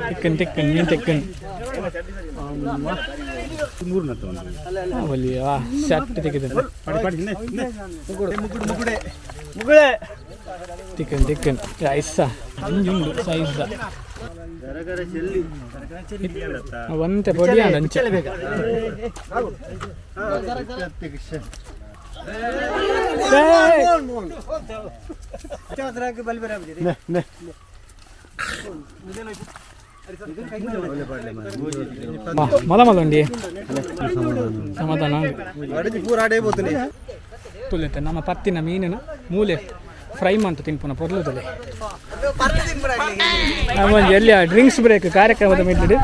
ತಿಕ್ಕನ್ ತಿಕ್ಕನ್ ಮೀನು ತಿಕ್ಕನ್ ಅವಲ್ಲಿಯಾ ಶರ್ಟ್ ತೆಗೆದ ತಿಕ್ಕನ್ ತಿಕ್ಕನ್ rice ಅಂಜುಂಡು size ಒಂತೆ ಪೊಡಿ ಅಂಚೆ ಮಲ ಮಲಂಡಿ ಸಮಾಧಾನ ತುಳಿತೆ ನಮ್ಮ ಪತ್ತಿನ ಮೀನನ್ನು ಮೂಲೆ ಫ್ರೈ ಮಾಡ್ತು ತಿನ್ಪುನ ಪೊರ್ಲುತ್ತಲೆ ಒಂದು ಎಲ್ಲಿ ಡ್ರಿಂಕ್ಸ್ ಬ್ರೇಕ್ ಕಾರ್ಯಕ್ರಮದ ಮೇಲೆ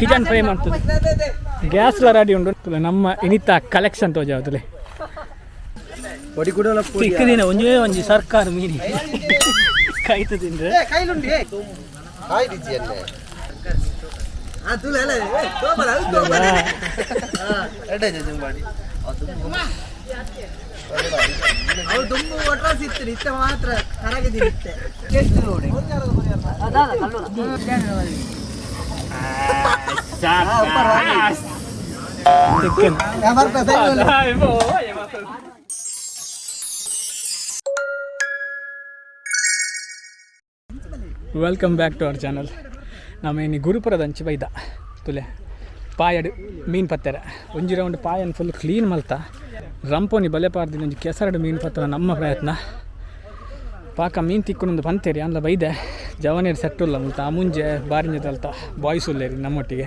ಕಿಚನ್ ಫ್ರೈ ಮಾಡ್ತದೆ ಗ್ಯಾಸ್ಲ ರೆಡಿ ಉಂಟು ನಮ್ಮ ಇನಿತ ಕಲೆಕ್ಷನ್ ತೋಜಾವತಲೆ ಚಿಕ್ಕದಿನ ಒಂಜೇ ಒಂಜಿ ಸರ್ಕಾರ ಮೀನಿ ಕಾಯ್ತು ತಿಂದ್ರೆ ಮಾತ್ರ welcome back to our channel. ನಮ್ಮ ಇನ್ನು ಗುರುಪುರದ ಅಂಚೆ ಬೈದ ತುಲೆ ಪಾಯಡು ಮೀನು ಪತ್ತೆರ ಒಂಜಿ ರೌಂಡ್ ಪಾಯನ್ನು ಫುಲ್ ಕ್ಲೀನ್ ಮಲ್ತ ರಂಪೋನಿ ಬಲೆ ಪಾರ್ದಿನ ಒಂಜಿ ಕೆಸರಡು ಮೀನು ಪತ್ತರ ನಮ್ಮ ಪ್ರಯತ್ನ ಪಾಕ ಮೀನು ತಿಕ್ಕೊಂಡೊಂದು ಪಂತೇರಿ ಅಂದ ಬೈದೆ ಜವನೇರು ಸೆಟ್ಟುಲ್ಲ ಮುಲ್ತ ಆ ಮುಂಜೆ ಬಾರಿಂಜದಲ್ತ ಬಾಯ್ಸ್ ಉಲ್ಲೇರಿ ನಮ್ಮೊಟ್ಟಿಗೆ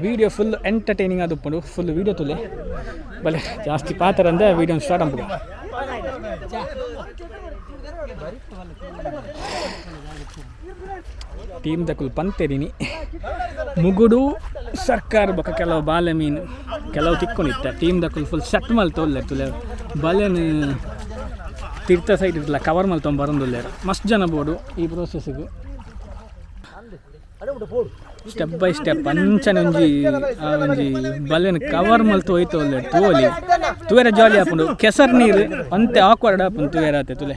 ವೀಡಿಯೋ ಫುಲ್ ಎಂಟರ್ಟೈನಿಂಗ್ ಅದು ಉಪ್ಪುಂಡು ಫುಲ್ ವೀಡಿಯೋ ತುಲೆ ಬಲೆ ಜಾಸ್ತಿ ಪಾತ್ರ ಅಂದರೆ ವೀಡಿಯೋ ಸ್ಟಾರ್ಟ್ ಅಂಬುದು ಟೀಮ್ ದಕ್ಕಲು ಪಂತೇರಿನಿ ಮುಗುಡು ಸರ್ಕಾರ ಬೊಕ ಕೆಲವು ಬಾಲೆ ಮೀನು ಕೆಲವು ತಿಕ್ಕೊಂಡಿತ್ತ ಟೀಮ್ ದಕ್ಕಲು ಫುಲ್ ಸೆಟ್ ಮಲ್ತು ಒಳ್ಳೆ ಬಲೆನು ತೀರ್ಥ ಸೈಡ್ ಇರಲಿಲ್ಲ ಕವರ್ ಮಲ್ತೊಂಡು ಬರೋದಿಲ್ಲ ಮಸ್ತ್ ಜನ ಬೋಡು ಈ ಪ್ರೋಸೆಸ್ಸಿಗೆ ಸ್ಟೆಪ್ ಬೈ ಸ್ಟೆಪ್ ಅಂಚನೆ ಒಂಜಿ ಬಲೆನ ಕವರ್ ಮಲ್ತು ಹೋಯ್ತು ಒಳ್ಳೆ ತೂವಲಿ ತುವೇರ ಜಾಲಿ ಹಾಕೊಂಡು ಕೆಸರ್ ನೀರು ಅಂತೆ ಆಕ್ವರ್ಡ್ ಹಾಕೊಂಡು ತುವೇರ ಆತೆ ತುಲೆ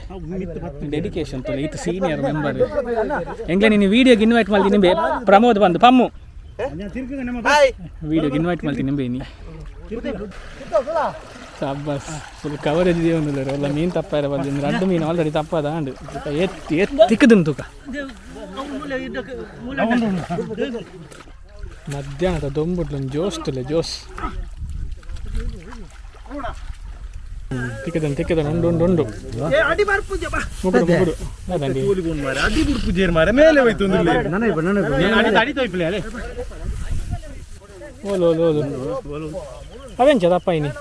ಡೆಡಿಕೇಶನ್ ತುಲೆ ಈತ ಸೀನಿಯರ್ ಮೆಂಬರ್ ಎಂಗ್ಲೆ ನೀನು ವೀಡಿಯೋಗೆ ಇನ್ವೈಟ್ ಮಾಡ್ತೀನಿ ನಿಂಬೆ ಪ್ರಮೋದ್ ಬಂದು ಪಮ್ಮು ವೀಡಿಯೋಗೆ ಇನ್ವೈಟ್ ಮಾಡ್ತೀನಿ ನಿಂಬೆ ನೀ ಸಬ್ಬಸ್ ಫುಲ್ ಕವರೇಜ್ ಇದೆಯೋ ಎಲ್ಲ ಮೀನು ತಪ್ಪಾರ ಬಂದು ರಡ್ಡು ಮೀನು ಆಲ್ರೆಡಿ ತಪ್ಪದ ಅಂಡು ತಿಕ್ಕದನ್ ತೂಕ ಮಧ್ಯಾಹ್ನದ ದೊಂಬುಟ್ಲೊಂದು ಜೋಸ್ ತುಲೆ ಜೋಸ್ ತಿಕ್ಕದನ್ ಉಂಡು ಮುಗುಡು ಮುಗುಡು ಅದಂಡಿ ಓಲು ಅವೆಂಚ ದಪ್ಪ ಇನಿ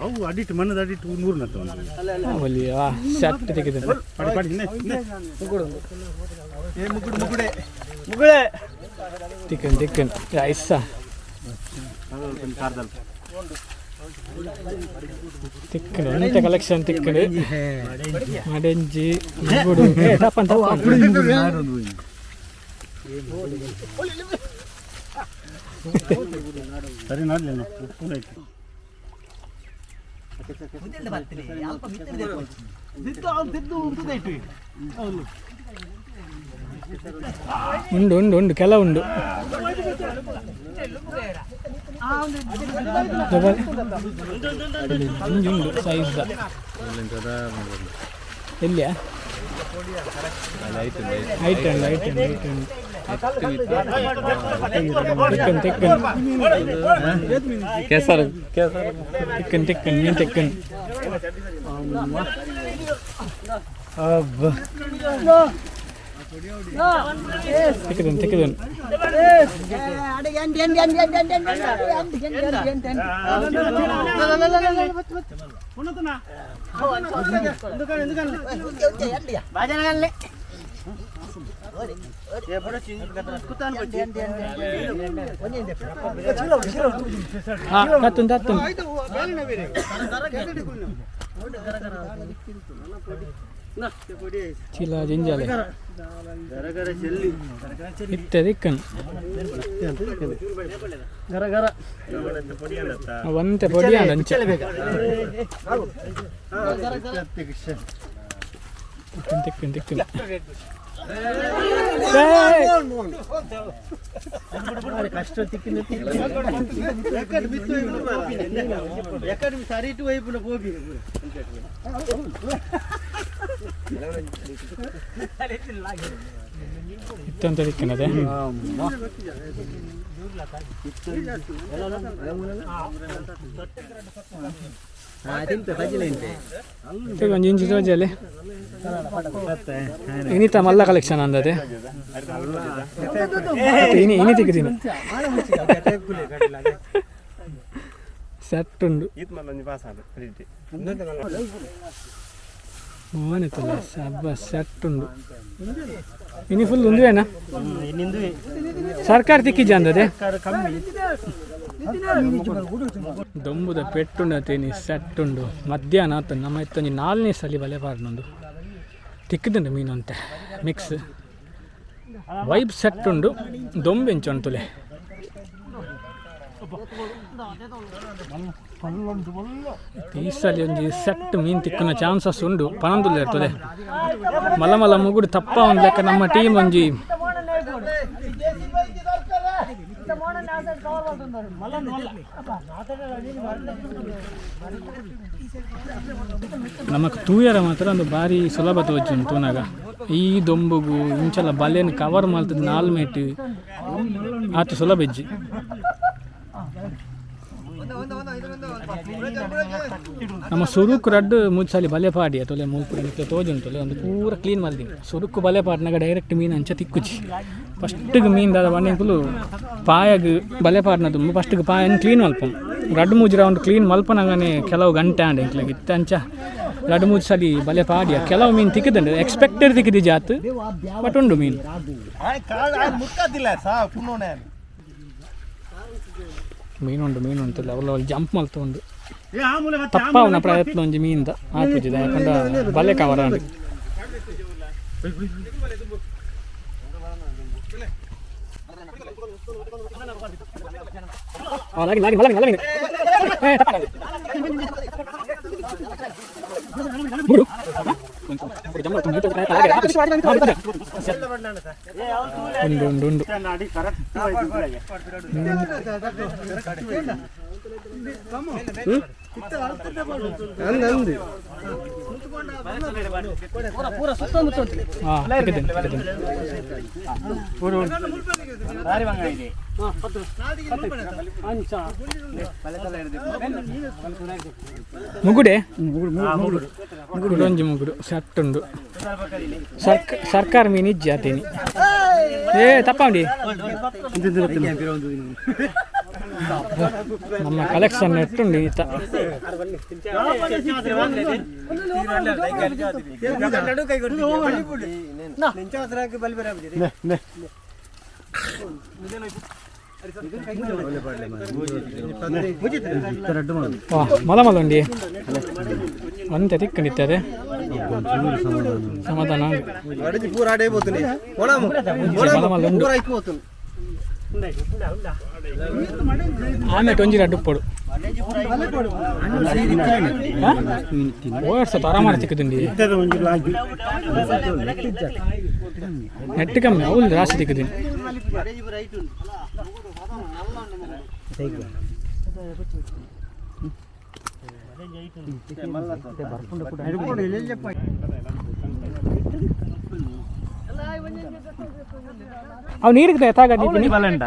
ಅವು ಅಡಿಟ್ ಮಣ್ಣದ ಅಡಿಟ್ 100 ಅವಲ್ಲಿಯಾ ಶರ್ಟ್ ತೆಗೆದ ಮುಗುಡೆ ತಿಕ್ಕನ್ ತಿಕ್ಕನ್ ರೈಸ ತಿಕ್ಕನ್ ಎಂತ ಕಲೆಕ್ಷನ್ ತಿಕ್ಕನ್ ಮಡೆಂಜಿ ಮುಗುಡು ತಪ್ಪನ್ ಸರಿ ನೋಡ್ಲಿ ಉಂಡು ಉಂಡು ಉಂಡು ಕೆಲ ಉಂಡು ಉಂಡು ಸೈಜ್ ಎಲ್ಲಿಯಾ ಕೆಸರ್ ತಿಕ್ಕನ್ ತಿಕ್ಕನ್ ಮೀನು ತಿಕ್ಕನ್ ತಿಕ್ಕದನ್ ತಿಕ್ಕದನ್ ತತ್ತುನ್ ತತ್ತುನ್ ಚೀಲ ಜಿಂಜಾಲೆ ಇತ್ತೆ ದಿಕ್ಕನ್ ಒಂತೆ ಪೊಡಿ ಅಂಚೆ ತಿಕ್ಕನ್ ತಿಕ್ಕನ್ ತಿಕ್ಕನ್ ಕಷ್ಟ ತಿಕ್ಕಿನ ಸರಿ ಇಟ್ಟು ವೈಪುನ ಹೋಗಿ ಇತ್ತಂತ ದಿಕ್ಕಿನದೆ ಒಂಜಿ ಇಂಚು ತೋಜಲ್ಲಿ ಇನಿತ ಮಲ್ಲ ಕಲೆಕ್ಷನ್ ಅಂದದೆ ಇನಿ ತೆಗೆದೀನಿ ಸೆಟ್ ಉಂಡು ಮೋನಿತಲ್ಲ ಸಬ್ಬ ಸೆಟ್ ಉಂಡು ಇನಿ ಫುಲ್ ಉಂದುವೇನಾ ಸರ್ಕಾರ ತಿಕ್ಕಿಜ ಅಂದದೆ ದೊಂಬುದ ಪೆಟ್ಟುಂಡ ತೇನಿ ಸೆಟ್ ಉಂಡು ಮಧ್ಯಾಹ್ನ ಆತ ನಮ್ಮ ಇತ್ತೊಂದು 4ನೇ ಸಲ ಬಲೆ ಪಾರ್ನೊಂದು ತಿಕ್ಕಿದುಂಡು ಮೀನು ಅಂತೆ ಮಿಕ್ಸ್ ವೈಬ್ ಸೆಟ್ ಉಂಡು ದೊಂಬೆಂಚು ಅಂತುಲೆ ಈ ಸಲ ಒಂಜಿ ಸೆಟ್ ಮೀನು ತಿಕ್ಕುನ ಚಾನ್ಸಸ್ ಉಂಡು ಪಣಂದುಲ್ಲ ಇರ್ತದೆ ಮಲ ಮಲ ಮುಗುಡು ತಪ್ಪ ಒಂದು ಲೆಕ್ಕ ನಮ್ಮ ಟೀಮ್ ಒಂಜಿ ನಮಕ್ ತೂಯರ ಮಾತ್ರ ಒಂದು ಬಾರಿ ಸುಲಭ ತೋಜುಂಟು ತೂನಾಗ ಈ ದೊಂಬುಗು ಇಂಚಲ ಬಲೆಯನ್ನು ಕವರ್ ಮಾಡ್ತದೆ 4 ಮೇಟ್ ಆತ ಸುಲಭ ಇಜ್ಜಿ ನಮ್ಮ ಸುರುಕು ರಡ್ಡು ಮುಚ್ಚಾಲಿ ಬಲೆ ಪಾಡಿ ಅಥವಾ ಮೂಲ್ಪುರ ತೋಜುಂಟು ಒಂದು ಪೂರ ಕ್ಲೀನ್ ಮಾಡಿದ್ದೀನಿ ಸುರುಕು ಬಲೆ ಪಾಡಿನಾಗ ಡೈರೆಕ್ಟ್ ಮೀನು ಅಂಚ ತಿಕ್ಕುಚ್ಚಿ ಫಸ್ಟಿಗೆ ಮೀನು ದಾದ ಬಣ್ಣೆಂಕುಲು ಪಾಯಗ್ ಬಲೆ ಪಾಡಿನ ತುಂಬ ಫಸ್ಟಿಗೆ ಪಾಯನ್ನು ಕ್ಲೀನ್ ಮಲ್ಪಂ ರಡ್ಡು ಮೂಜಿ ರೌಂಡ್ ಕ್ಲೀನ್ ಮಲ್ಪನಾಗನೇ ಕೆಲವು ಗಂಟೆ ಆಂಡೆ ಇಂಕ್ಲಾಗ ಇತ್ತಂಚ ರಡ್ಡು ಮೂಜಿ ಸಲ ಬಲೆ ಪಾಡಿಯ ಕೆಲವು ಮೀನು ತಿಕ್ಕಿದಂಡು ಎಕ್ಸ್ಪೆಕ್ಟೆಡ್ ತಿಕ್ಕಿದಿ ಜಾತ್ ಬಟ್ ಉಂಡು ಮೀನು ಮೀನುಂಡು ಮೀನುಂಟಲ್ಲ ಅವಲ್ಲ ಜಂಪ್ ಮಲ್ತ ಉಂಡು ತಪ್ಪ ಅವನ ಪ್ರಯತ್ನ ಒಂಜಿ ಮೀನ್ದ ಹಾಕುಜಿದ ಯಾಕಂದ್ರೆ ಬಲೆ ಕವರ ಉಂಡು ಉಂಡು ಉಂಡು ಮುಗುಡೆ ಮುಗುಡೊಂಜಿ ಮುಗುಡು ಸೆಟ್ ಉಂಡು ಸರ್ಕಾರ ಮೀನು ಇಜ್ಜಿ ಆತೇನಿ ಏ ತಪ್ಪಂಡಿ ನಮ್ಮ ಕಲೆಕ್ಷನ್ ಎಟ್ಟುಂಡು ಈತ ಮಲ ಮಲ ಉಂಡಿ ಅಂತೆ ತಿಕ್ಕಂಡಿತ್ತದೆ ಸಮಾಧಾನ ಮಲ ಮಲ ಉಂಡು ಆಮೇಲೆ ಒಂಜಿ ರಡ್ಡು ಉಪ್ಪಡು ಓಡ್ಸ ಆರಾಮಾಗಿ ತಿಕ್ಕದಿಂಡಿ ನೆಟ್ಟು ಕಮ್ಮಿ ಅವಳು ರಾಶಿ ತಿಕ್ಕದೀನಿ ಅವು ನೀರಿಗೆ ತಾಗಡಿ ಬಲಂಡ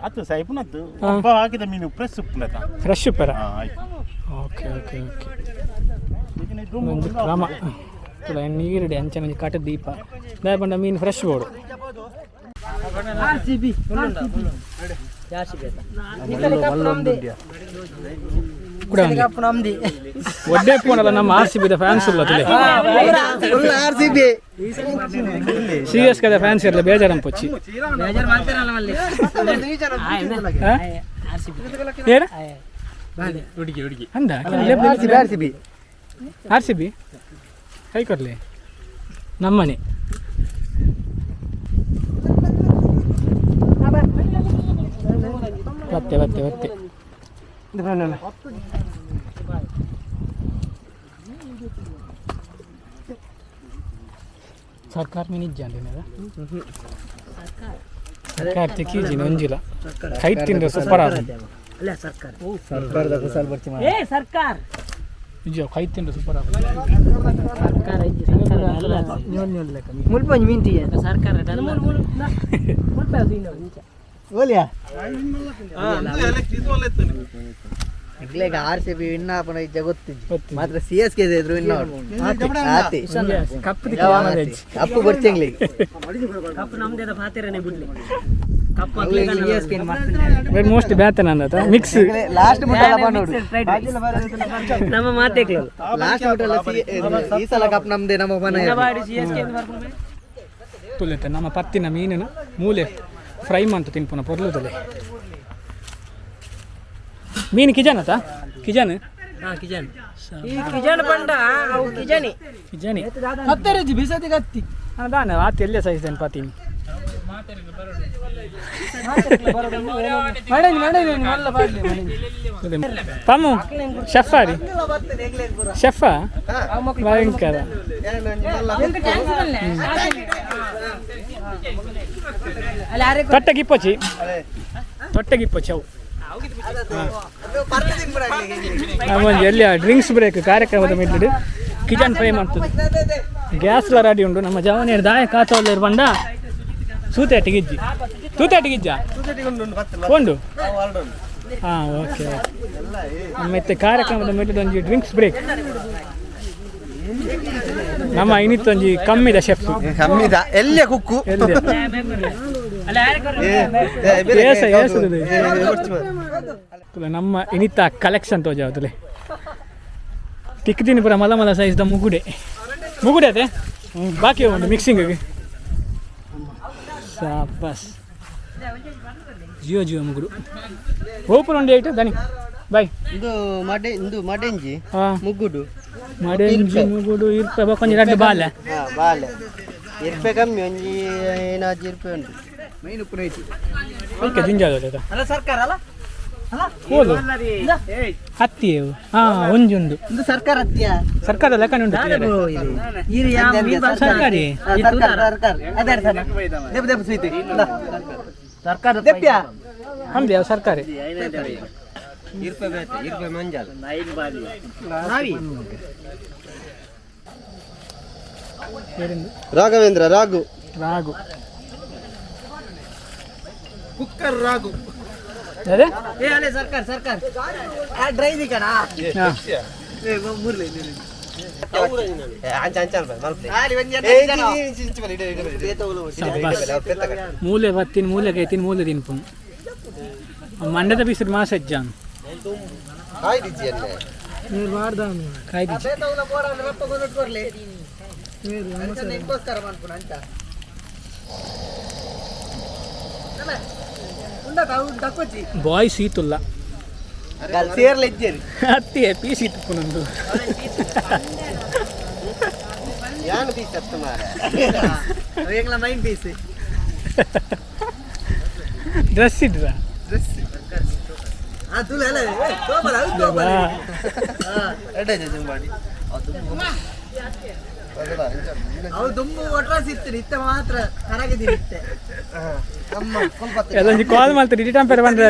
ಅತ್ತು ಸೈಪುನತ್ತು ಒಬ್ಬ ಹಾಕಿದ ಮೀನು ಫ್ರೆಶ್ ಉಪ್ಪರ ಓಕೆ ಓಕೆ ಓಕೆ ಒಂದು ಕ್ರಮ ನೀರಿಡಿ ಅಂಚೆ ಕಟ್ಟ ದೀಪ ದಯಪಂಡ ಮೀನು ಫ್ರೆಶ್ ಬೋಡು ಒಡ್ಡೆ ಪೋನಲ್ಲ ನಮ್ಮ RCB ಫ್ಯಾನ್ಸ್ ಇಲ್ಲ CS ಫ್ಯಾನ್ಸ್ ಇರಲ್ಲ ಬೇಜಾರಂ ಪೊಚ್ಚಿ ಅಂದ RCB ಕೈ ಕೊಡ್ಲಿ ನಮ್ಮನೆ ಬತ್ತೆ ಬತ್ತೆ ಬತ್ತೆ ಸರ್ಕಾರ ಮೀನು ಇಜ್ಜಿ ಸರ್ಕಾರ ತೆಕ್ಕೀಜಿ ಒಂಜಿಲ್ಲ ಕೈ ತಿಂದ್ರೆ ಸೂಪರ್ ಅಲ್ಲ ಸರ್ಕಾರ ಸರ್ಕಾರದ ಕುಸಲ್ ಬರ್ತಿ ಏ ಸರ್ಕಾರ ಇಜ್ಜಿ ಕೈ ತಿಂದ್ರೆ ಸೂಪರ್ ಸರ್ಕಾರ ಇಜ್ಜಿ ಸರ್ಕಾರ ಅಲ್ಲ ನ್ಯೂಲ್ ಲೆಕ್ಕ ಮುಲ್ಪಂಜಿ ಮೀಂತಿಯ ಸರ್ಕಾರ ಮುಲ್ಪ ಸೀನೋ ಓಲಿಯಾ ಇಗ್ಲೇಗ RCB ವಿನ್ ಆಪನ ಇಜ್ಜ ಗೊತ್ತಿಜ್ಜಿ ಮಾತ್ರ CSK ಎದುರು ವಿನ್ ಆತಿ ಕಪ್ಪು ಬರ್ತಿಂಗ್ಲಿ ಕಪ್ಪು ನಮ್ದೇದ ಪಾತೆರನೆ ಬಿಡ್ಲಿ ಕಪ್ಪು ಅಗ್ಲೇಗ CSK ಮಾಡ್ತಿಲ್ಲ ಮೋಸ್ಟ್ ಬ್ಯಾತನ ಅನ್ನತ ಮಿಕ್ಸ್ ಲಾಸ್ಟ್ ಮುಟ್ಟಲ್ಲ ಬಂದೋಡು ನಮ್ಮ ಮಾತೇಕ್ಲ ಲಾಸ್ಟ್ ಮುಟ್ಟಲ್ಲ ಈ ಸಲ ಕಪ್ ನಮ್ದೇ ನಮ್ಮ ಮನೆ CSK ಎಂದು ಬರ್ಕೊಂಡು ತುಲೆತ ನಮ್ಮ ಪತ್ತಿನ ಮೀನಿನ ಮೂಲೆ ಫ್ರೈ ಅಂತ ತಿನ್ಪುನ ಪೊರ್ಲುದಲೆ ಮೀನು ಕಿಜಾನತ ಕಿಜಾನ್ ಕಿಜಾನ್ ಈ ಕಿಜಾನ್ ಬಂಡ ಅವು ಕಿಜಾನಿ ಕಿಜಾನಿ ಹತ್ತರಜಿ ಬಿಸತಿ ಗತ್ತಿ ದಾನ ಆತ ಎಲ್ಲೇ ಸೈಜ್ದೇನು ಪಾತೀನಿ ಪಾಮು ಶೆಫಾಡಿ ಶೆಫ ಭಯಂಕರ ತೊಟ್ಟಗಿಪ್ಪಚ್ಚಿ ಅವು ಎಲ್ಲಿ ಡ್ರಿಂಕ್ಸ್ ಬ್ರೇಕ್ ಕಾರ್ಯಕ್ರಮದ ಮೇಲೆ ಕಿಚನ್ ಫ್ರೈ ಮಾಡ್ತದೆ ಗ್ಯಾಸ್ಲ ರೆಡಿ ಉಂಟು ನಮ್ಮ ಜವನಿಯರ್ ದಾಯ ಕಾತವಲ್ಲ ಬಂಡ ತೂತಾಟಿಗಿಜ್ಜ ಉಂಡು ಹಾಂ ಓಕೆ ಮತ್ತೆ ಕಾರ್ಯಕ್ರಮದ ಮೇಲೆ ಒಂಜಿ ಡ್ರಿಂಕ್ಸ್ ಬ್ರೇಕ್ ನಮ್ಮ ಇನ್ನಿತ್ತೊಂಜಿ ಕಮ್ಮಿದ ಶೆಫ್ ಕಮ್ಮಿದ ಎಲ್ಲಿಯ ಕುಕ್ಕು ನಮ್ಮ ಇನಿತ ಕಲೆಕ್ಷನ್ ತೋಜಾವತಲೆ ತಿಕ್ಕಿದ್ದೀನಿ ಪುರ ಮಲ ಸೈಜ್ದ ಮುಗುಡೆ ಅದೇ ಬಾಕಿ ಉಂಟು ಮಿಕ್ಸಿಂಗಿಗೆ ಸಾಪಸ್ ಜಿಯೋ ಮುಗುಡು ಓಪನ್ ಉಂಡು ಏಟು ದನಿ ಬಾಯ್ ಇದು ಮಡೆಂಜಿ ಮುಗ್ಗುಡು ಮಡೆಂಜಿ ಮುಗುಡು ಇರ್ಪ ಕೊಂಚ ಎರಡು ಬಾಲೆ ಇರ್ಪೆ ಕಮ್ಮಿ ಒಂಜಿ 10 ರೂಪಾಯಿ ಉಂಟು ಮೀನು ಪುರ ಐತಿ ಓಕೆ ದಿಂಜಾದ ಅಲ್ಲ ಸರ್ಕಾರ ಅಲ್ಲ ಹೋದು ಹತ್ತಿ ಒಂಜುಂಡು ಇದು ಸರ್ಕಾರ ಹತ್ತಿಯ ಸರ್ಕಾರದ ಲೆಕ್ಕ ಉಂಟು ಸರ್ಕಾರಿ ಸರ್ಕಾರ ಹಂಬಿ ಯಾವ ಸರ್ಕಾರಿ ರಾಘವೇಂದ್ರ ರಾಘು ಕುಕ್ಕರ್ ರಾಘು ಅದೇ ಸರ್ಕಾರ ಡ್ರೈವ್ ಕಣ ಮೂಲೆ ಬತ್ತಿನ ಮೂಲೆ ಕೈತಿನ ಮೂಲೆ ತಿನ್ಪು ಮಂಡದ ಬಿಸಿರು ಮಾಸಜ್ಜಾನ್ ಬಾಯ್ ಸೀತುಲ್ಲ ಹತ್ತಿ ಪೀಸ್ ಇತ್ತು ನಂದು ಡ್ರೆಸ್ ಇಡ್ರ ಕಾಲ್ ಮಾಡ್ತಾರೆ ಡಿಲ್ ಟಂಪರ್ ಬಂದ್ರೆ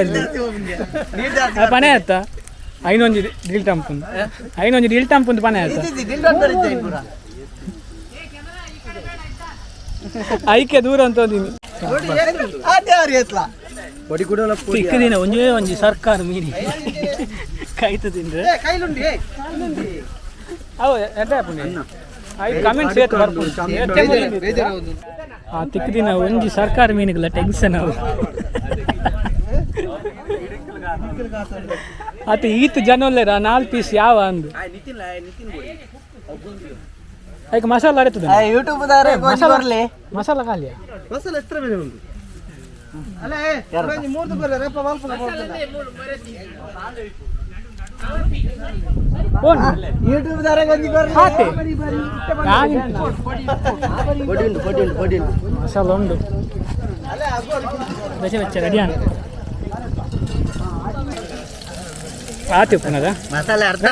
ಪನೆ ಆಯ್ತ ಐನೊಂಜಿ ಡಿಲ್ ಟಂಪುಂದು ಪನೆ ಆಯ್ತ ಐಕೆ ದೂರ ಅಂತ ಸಿಕ್ಕದಿನ ಒಂಜಿ ಸರ್ಕಾರ ಮೀನಿ ಕಾಯ್ತು ತಿಂದ್ರೆ ಅವು ಕಮೆಂಟ್ಸ್ ಆ ತಿಕ್ಕದಿನ ಒಂಜಿ ಸರ್ಕಾರ ಮೀನಿಗೆಲ್ಲ ಟೆನ್ಷನ್ ಅವು ಆತ ಈತ್ ಜನೊಲ್ಲೆರ 4 ಪೀಸ್ ಯಾವ ಅಂದು ಈಗ ಮಸಾಲ ಆಡ್ತದೆ ಯೂಟ್ಯೂಬ್ ಮಸಾಲ ಖಾಲಿಯ ಮಸಾಲ ಎತ್ತರ ಮೇಲೆ ಉಂಟು ಅಲ್ಲ ಮೂರ್ದು ಬರಲ್ಲ ರೆಪ್ಪ ಯೂಟ್ಯೂಬ್ ದಾರ ಗಂಜಿ ಬಡಿ ಮಸಾಲ ಉಂಡು ಬೆಚ್ಚ ರೆಡಿ ಆನ್ ಆತಿ ಪುನದ ಮಸಾಲೆ ಅರ್ಧ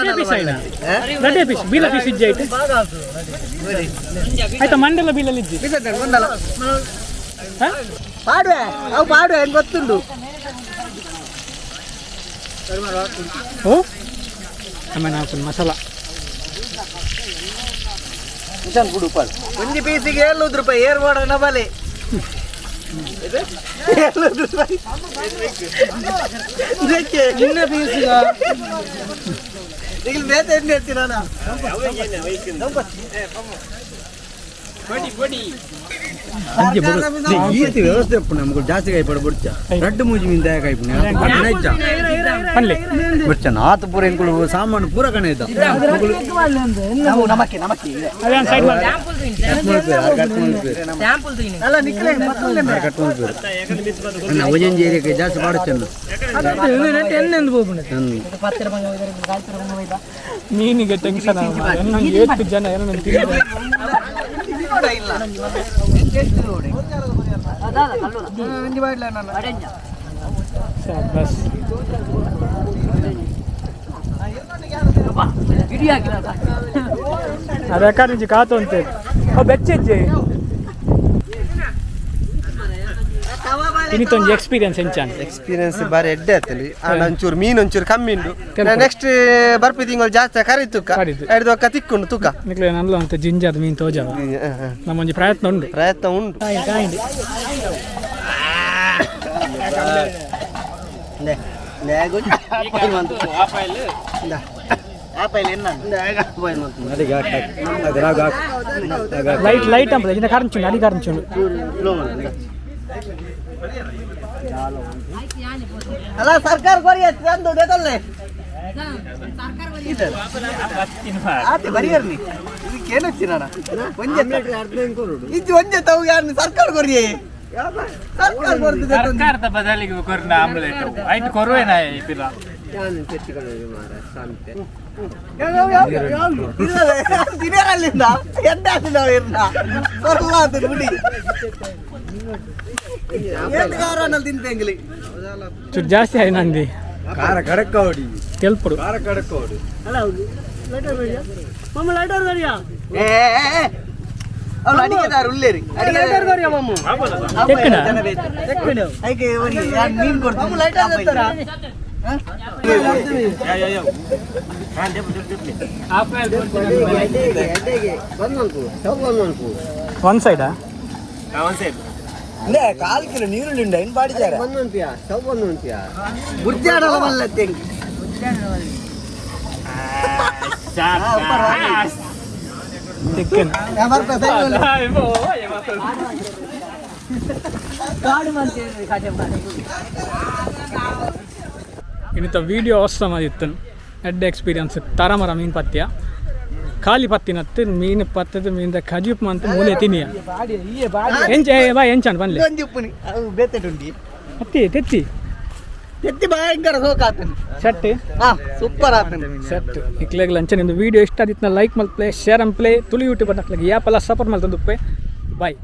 ಪೀಸ್ ಬೀಲ ಪೀಸ್ ಇಜ್ಜಾಯ್ತು ಆಯ್ತಾ ಮಂಡೆಲ್ಲ ಬೀಳಲ್ಲಿ ಇಜ್ಜಿ ಪಾಡುವೆ ಅವು ಪಾಡುವೆ ಹೆಂಗೆ ಗೊತ್ತುಂಡು ಓ ಆಮೇಲೆ ಹಾಕೊಂಡು ಮಸಾಲ ಒಂದು ಪೀಸಿಗೆ 700 ರೂಪಾಯಿ ಏರ್ಬೋಡ ನಬಲೆ 700 ರೂಪಾಯಿ ಇನ್ನ ಪೀಸಿಗ ಈಗ ಬೇತೆ ಎಣ್ಣೆ ಹೇಳ್ತೀನಿ ನಾನು ವ್ಯವಸ್ಥೆ ನಮ್ಗೆ ಜಾಸ್ತಿ ಕೈ ಪಡ್ಬಿಡ್ತ ರಡ್ಡು ಮೂಜಿ ಮೀನ್ ಕೈ ಬಿಡ್ತ ನಾತು ಪೂರ ಹೆಂಗಳು ಸಾಮಾನು ಪೂರ ಕಣ ಇದ್ದ ಒಂಜೊಂಜಿ ಏರಿಯಾಕ್ಕೆ ಜಾಸ್ತಿ ಪಾಡುತ್ತೆ ಮೀನಿಗೆ ಟೆನ್ಷನ್ ಎಷ್ಟು ಜನ ಏನೋ ಬಸ್ ಅದಕ್ಕ ನಿಜ ಕಾತು ಅಂತ ಬೆಚ್ಚಜ್ಜೆ ಇನ್ನಿತ್ತೊಂದು ಎಕ್ಸ್ಪೀರಿಯನ್ಸ್ ಹೆಂಚಾನ್ ಎಕ್ಸ್ಪೀರಿಯನ್ಸ್ ಬಾರಿ ಎಡ್ಡೆ ಆತಲ್ಲಿ ಒಂಚೂರು ಮೀನು ಒಂಚೂರು ಕಮ್ಮಿ ಉಂಟು ನೆಕ್ಸ್ಟ್ ಬರ್ಪಿ ತಿಂಗಳು ಜಾಸ್ತಿ ಕರಿ ತುಕ್ಕ ಎರಡು ಒಕ್ಕ ತಿಕ್ಕೊಂಡು ತುಕ್ಕ ನಿಕ್ಲೆ ನಲ್ಲ ಅಂತ ಜಿಂಜಾದ ಮೀನು ತೋಜಾವ ನಮ್ಮೊಂದು ಪ್ರಯತ್ನ ಉಂಟು ಲೈಟ್ ಲೈಟ್ ಅಂತ ಇದನ್ನ ಕಾರಣಚುಂಡು ಅಡಿ ಕಾರಣಚುಂಡು ಅಲ್ಲ ಸರ್ಕಾರ ಕೊರಿ ತಂದು ದೇತಲ್ಲೇ ಆತೆ ಬರಿಯರ್ನಿ ಇದಕ್ಕೇನು ಹಚ್ಚಿನ ಇದು ಒಂದೇ ತಾವು ಯಾರು ಸರ್ಕಾರ ಕೊರಿಯೇ ಸರ್ಕಾರ ಕೊಡ್ತಿದೆ ಸರ್ಕಾರದ ಬದಲಿಗೆ ಕೊರ್ನ ಆಮ್ಲೆಟ್ ಐಟ್ ಕೊರುವೇನ ಇಪಿಲ ದಿನೇರಲ್ಲಿಂದ ಎಡ್ಡೆ ಹಾಕಿದ ಇರ್ನ ಬರ್ಲ ಅಂತ ಬಿಡಿ ತಿಂತೆಂಗ್ಲಿ ಚೂರು ಜಾಸ್ತಿ ಆಯ್ತು ನಂದಿ ಖಾರ ಕಡಕ ಹೊಡಿ ತೆಲ್ಪುಡು ಖಾರ ಕಡಕ ಹೊಡಿ ಅವ್ನು ಅಡಿಗೆದಾರ ಉಳ್ಳೇರಿ ಮೀನ್ ಒನ್ ಸೈಡಾ ಕಾಲ್ ಕಿಲೋ ನೀರುಳ್ಳಿ ಉಂಡ ಏನು ಬಾಡಿದ್ದಾರೆ ಬುರ್ಜಾಡಲ್ಲ ಮಲ್ಲ ತೆಂಗಿ ಇನ್ನಿತ್ತ ವಿಡಿಯೋ ಅವಸರಮಾದಿತ್ತು ಎಡ್ಡ ಎಕ್ಸ್ಪೀರಿಯನ್ಸ್ ತರಮರ ಮೀನು ಪತ್ಯ ಖಾಲಿ ಪತ್ತಿನತ್ತು ಮೀನು ಪತ್ತದ ಮೀನಿಂದ ಖಜೂಪ್ ಅಂತ ಮೂಲೆ ತಿನ್ನಿಯ ಎಂಚ ಬಾ ಎಂಚಾನ್ ಬನ್ಲಿ ಹತ್ತಿ ತೆತ್ತಿ ಎತ್ತಿ ಭಯಂಕರ ಸೋಕಾತನು ಸೆಟ್ ಸೂಪರ್ ಆತನು ಸೆಟ್ ಇಕ್ಲೆಗ್ ಲಂಚ ನಿಮ್ದು ವಿಡಿಯೋ ಇಷ್ಟ ಆದಿತ್ತು ಲೈಕ್ ಮಲ್ಪ್ಲೆ ಶೇರ್ ಅಂಪ್ಲೆ ತುಳು ಯೂಟ್ಯೂಬ್ ಅನ್ನಕ್ಲೆಗೆ ಯಾಪಲ್ಲ ಸಪೋರ್ಟ್ ಮಲ್ತಂದುಪ್ಪೆ ಬಾಯ್